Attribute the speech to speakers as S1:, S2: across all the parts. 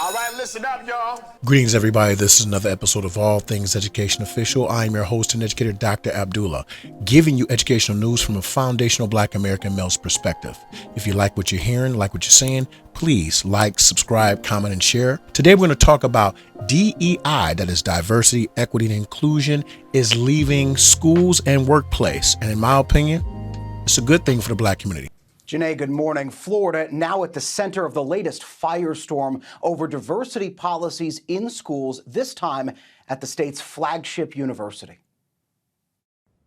S1: All right, listen up, y'all.
S2: Greetings, everybody. This is another episode of All Things Education Official. I am your host and educator, Dr. Abdullah, giving you educational news from a foundational Black American male's perspective. If you like what you're hearing, like what you're saying, please like, subscribe, comment, and share. Today, we're going to talk about DEI, that is diversity, equity, and inclusion, is leaving schools and workplace. And in my opinion, it's a good thing for the Black community.
S3: Janae, good morning. Florida now at the center of the latest firestorm over diversity policies in schools, this time at the state's flagship university.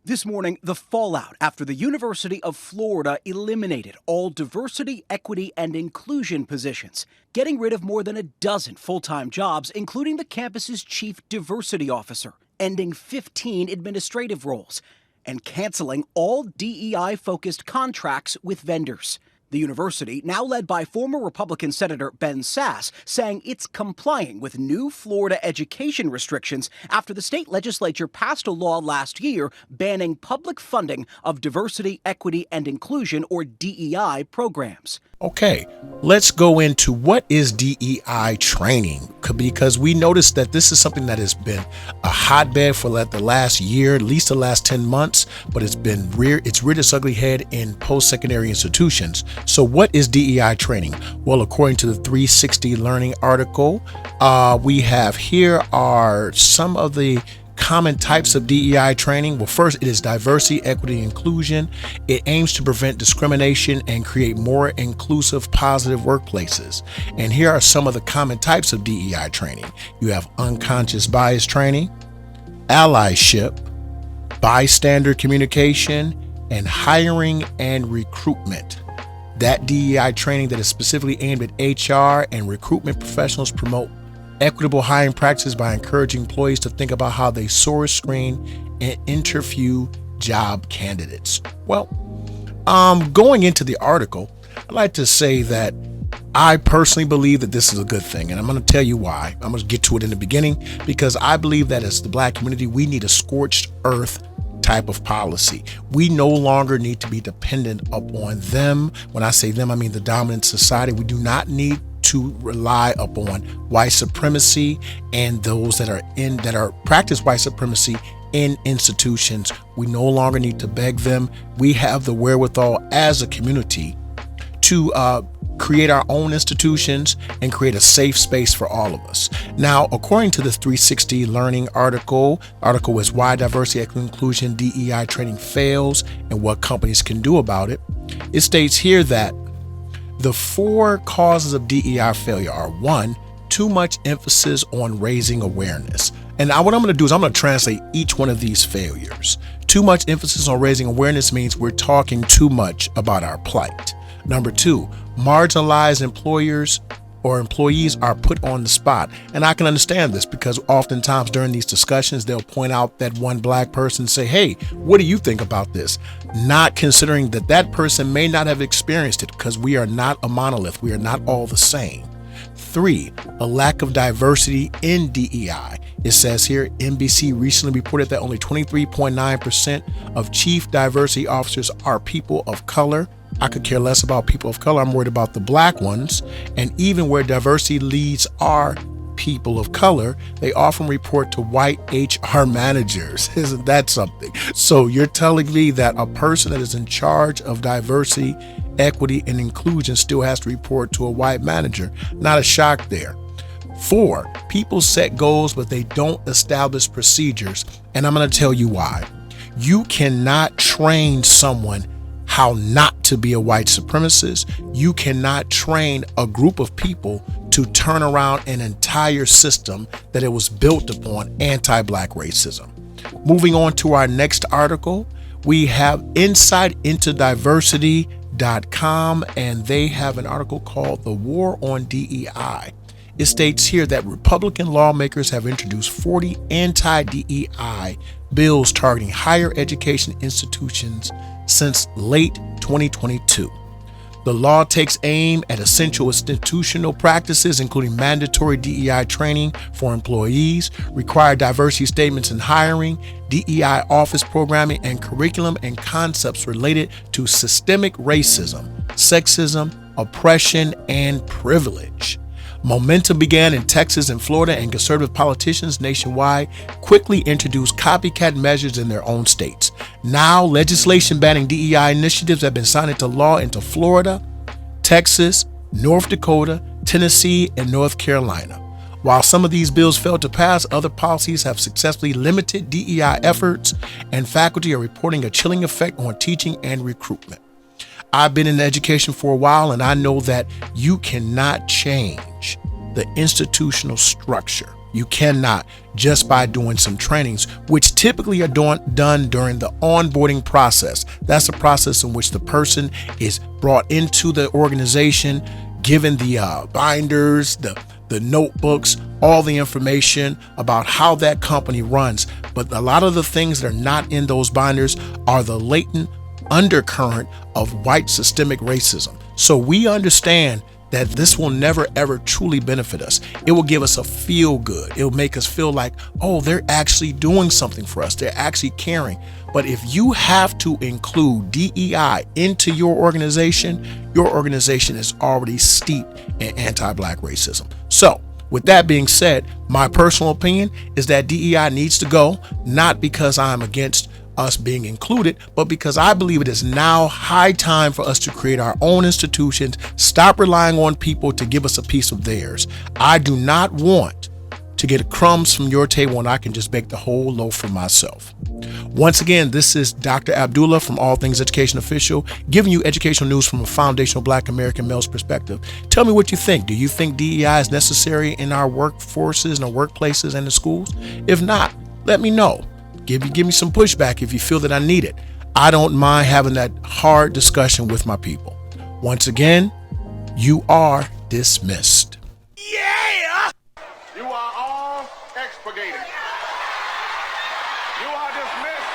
S3: This morning, the fallout after the University of Florida eliminated all diversity, equity, and inclusion positions, getting rid of more than a dozen full-time jobs, including the campus's chief diversity officer, ending 15 administrative roles, and canceling all DEI-focused contracts with vendors. The university, now led by former Republican Senator Ben Sasse, saying it's complying with new Florida education restrictions after the state legislature passed a law last year banning public funding of diversity, equity, and inclusion, or DEI, programs.
S2: Okay, let's go into what is DEI training, because we noticed that this is something that has been a hotbed for the last year, at least the last 10 months, but it's reared its ugly head in post-secondary institutions. So what is DEI training? Well, according to the 360 Learning article, we have here are some of the common types of DEI training. Well, first, it is diversity, equity, and inclusion. It aims to prevent discrimination and create more inclusive, positive workplaces. And here are some of the common types of DEI training. You have unconscious bias training, allyship, bystander communication, and hiring and recruitment. That DEI training that is specifically aimed at HR and recruitment professionals promote equitable hiring practices by encouraging employees to think about how they source, screen, and interview job candidates. Well, going into the article, I'd like to say that I personally believe that this is a good thing, and I'm going to tell you why. I'm going to get to it in the beginning, because I believe that as the Black community, we need a scorched earth type of policy. We no longer need to be dependent upon them. When I say them, I mean the dominant society. We do not need to rely upon white supremacy and those that are practice white supremacy in institutions. We no longer need to beg them. We have the wherewithal as a community to create our own institutions and create a safe space for all of us. Now, according to the 360 Learning article is Why Diversity, Equity, Inclusion, DEI Training Fails and What Companies Can Do About It. It states here that the 4 causes of DEI failure are: 1, too much emphasis on raising awareness. And what I'm going to do is I'm going to translate each one of these failures. Too much emphasis on raising awareness means we're talking too much about our plight. Number 2, marginalized employers or employees are put on the spot. And I can understand this, because oftentimes during these discussions, they'll point out that one Black person, say, hey, what do you think about this? Not considering that that person may not have experienced it, because we are not a monolith. We are not all the same. 3, a lack of diversity in DEI. It says here, NBC recently reported that only 23.9% of chief diversity officers are people of color. I could care less about people of color. I'm worried about the Black ones. And even where diversity leads are people of color, they often report to white HR managers. Isn't that something? So you're telling me that a person that is in charge of diversity, equity, and inclusion still has to report to a white manager? Not a shock there. 4, people set goals, but they don't establish procedures. And I'm going to tell you why. You cannot train someone how not to be a white supremacist. You cannot train a group of people to turn around an entire system that it was built upon anti-Black racism. Moving on to our next article, we have Insight into Diversity.com, and they have an article called The War on DEI. It states here that Republican lawmakers have introduced 40 anti-DEI bills targeting higher education institutions since late 2022. The law takes aim at essential institutional practices, including mandatory DEI training for employees, required diversity statements in hiring, DEI office programming, and curriculum and concepts related to systemic racism, sexism, oppression, and privilege. Momentum began in Texas and Florida, and conservative politicians nationwide quickly introduced copycat measures in their own states. Now, legislation banning DEI initiatives have been signed into law into Florida, Texas, North Dakota, Tennessee, and North Carolina. While some of these bills failed to pass, other policies have successfully limited DEI efforts, and faculty are reporting a chilling effect on teaching and recruitment. I've been in education for a while, and I know that you cannot change the institutional structure. You cannot just by doing some trainings, which typically are done during the onboarding process. That's the process in which the person is brought into the organization, given the binders, the notebooks, all the information about how that company runs. But a lot of the things that are not in those binders are the latent undercurrent of white systemic racism. So we understand that this will never ever truly benefit us. It will give us a feel good. It will make us feel like, oh, they're actually doing something for us. They're actually caring. But if you have to include DEI into your organization is already steeped in anti-Black racism. So with that being said, my personal opinion is that DEI needs to go, not because I'm against us being included, but because I believe it is now high time for us to create our own institutions, stop relying on people to give us a piece of theirs. I do not want to get crumbs from your table when I can just bake the whole loaf for myself. Once again, this is Dr. Abdullah from All Things Education Official, giving you educational news from a foundational Black American male's perspective. Tell me what you think. Do you think DEI is necessary in our workforces and our workplaces and the schools? If not, let me know. Give me some pushback if you feel that I need it. I don't mind having that hard discussion with my people. Once again, you are dismissed.
S1: Yeah! You are all expurgated. You are dismissed.